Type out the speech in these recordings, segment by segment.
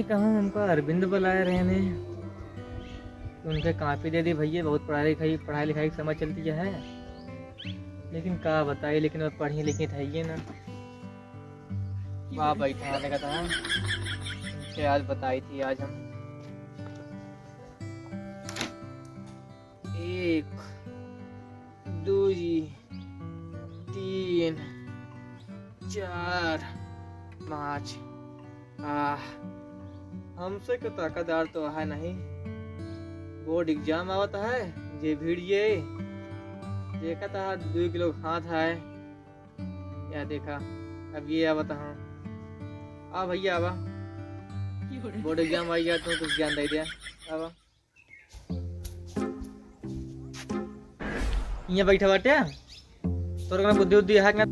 कहूँ हमको अरविंद बुलाए रहने, उनके कापी दे दी भैया, बहुत पढ़ाई लिखाई की समझ चलती है, लेकिन क्या बताइए, लेकिन वो पढ़ी लिखी था ये ना। वाह बैठा आने का था, उनसे आज बताई थी आज हम। 1 2 3 4 5 हमसे को ताकतदार तो है नहीं। बोर्ड एग्जाम आवता है, जे भीड़िए देखा था 2 किलो हाथ है या देखा। अब ये आवता हूँ, आ भैया आवा, बोर्ड एग्जाम आई गया, तुम कुछ ज्ञान दे दिया। आवा यहाँ बैठा बाटे, तोरे बुद्धि उद्धि है क्या?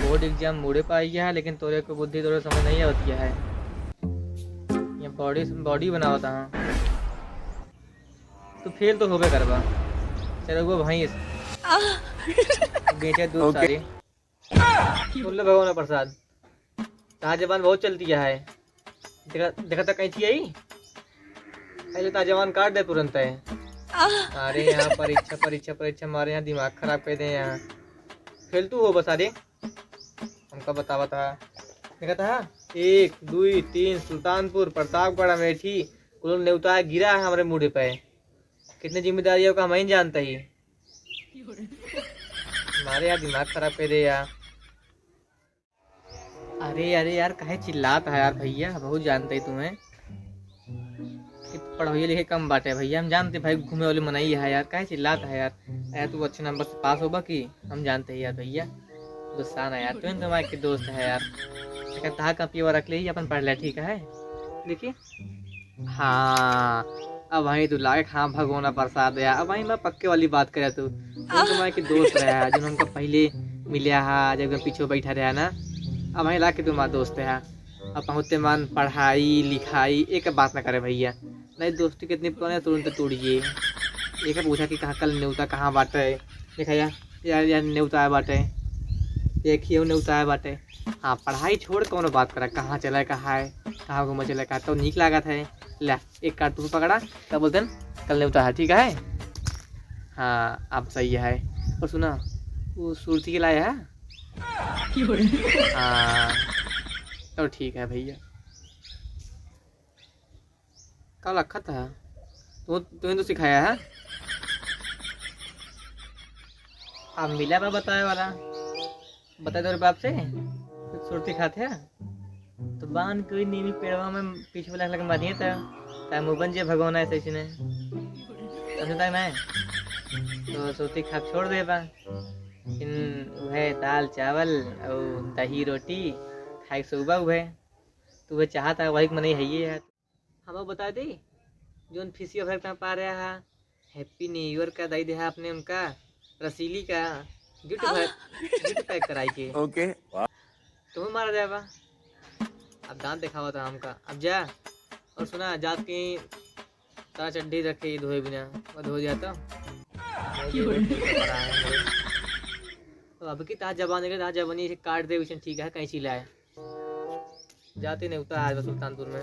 बोर्ड एग्जाम मोड़े पाई गया है, लेकिन तोरे को बुद्धि तोरे समझ नहीं आती है। ये बॉडी बनावता हाँ, तो फेल तो होबे करबा। चलो वो भैंस बेचे दूध सारी बोले भगवान प्रसाद। ताज जबान बहुत चलती है, देखा था कहीं थी आई ऐसे ताज जबान काट दे तुरंत है। अरे यहाँ परीक्षा परीक्षा परीक्षा हमारे यहाँ दिमाग खराब कर दे। यहाँ फेल तू हो बस। अरे हमका बतावा था, देखा था 1 2 3 सुल्तानपुर प्रतापगढ़ अमेठी कुल न्योता गिरा है हमारे मुड़े पे। कितनी जिम्मेदारियों का हम ही जानते ही, हमारे यार दिमाग खराब कर दे यार। अरे यार काहे चिल्लाता है यार भैया, बहुत जानते ही तुम्हें कि पढ़ाई लिखे कम बात है भैया, हम जानते भाई घूमे वाली मनाई है यार, काहे चिल्लाता है यार। यार तू अच्छे नंबर से पास होगा कि हम जानते हैं यार भैया, गुस्सा ना यार, तुम तुम्हारे के दोस्त है यार। कहा कॉपी रख ले अपन पढ़ ले, ठीक है देखिए। हाँ अब वहीं तू लागे, हाँ भगवान प्रसाद है। अब वहीं मैं पक्के वाली बात करे, तू तुम्हारे के दोस्त रहा जो हमको पहले मिलिया है, जब पीछे बैठा रहा ना, अब वहीं ला के तुम्हारा दोस्त है। अब पहुँचते मन पढ़ाई लिखाई एक बात ना करे भैया, नहीं दोस्ती कितनी पुरानी तुरंत तोड़िए। एक पूछा कि कहाँ कल न्योता कहाँ बाटे, देखा यार न्योता बाटे, देखिए न्योता है बाटे। हाँ पढ़ाई छोड़ कौन बात करा, कहाँ चला कहाँ है, कहाँ घूमा चला कहा तो नीक लागत है। ले एक कार्टून पकड़ा, क्या बोलते हैं कल न्योता है, ठीक है। हाँ अब सही है। और सुना वो सुरती के लाया है। हाँ तो ठीक है भैया, कल रखा था तुम्हें तो सिखाया है। अब मिला मैं बताए वाला, बताए तेरे बाप से सुरती खाते हैं तो बांध कोई नीमी पेड़वा में पीछे वाला लग मारिए था मुबन जे भगवान ऐसे इसने समझता है मैं तो सुरती खा छोड़ दे बा। वह दाल चावल और दही रोटी खाए सुबह वह तो वह चाहता है वही मनी है ये। हम बता दी जो फिसियो घर में पा रहा है, हैप्पी न्यू ईयर का दई दिया आपने उनका रसीली का गिफ्ट पैक कराई के। ओके तुम्हें मारा जाएगा। अब दांत दिखावा था हमका, अब जा और सुना जात की तारा चड्डी रखे धोए बिना वो धो जाता तो अब की ताज जबान के ताज जबानी से काट दे विषय, ठीक है कहीं चिल्लाए जाते नहीं उतर आज सुल्तानपुर में।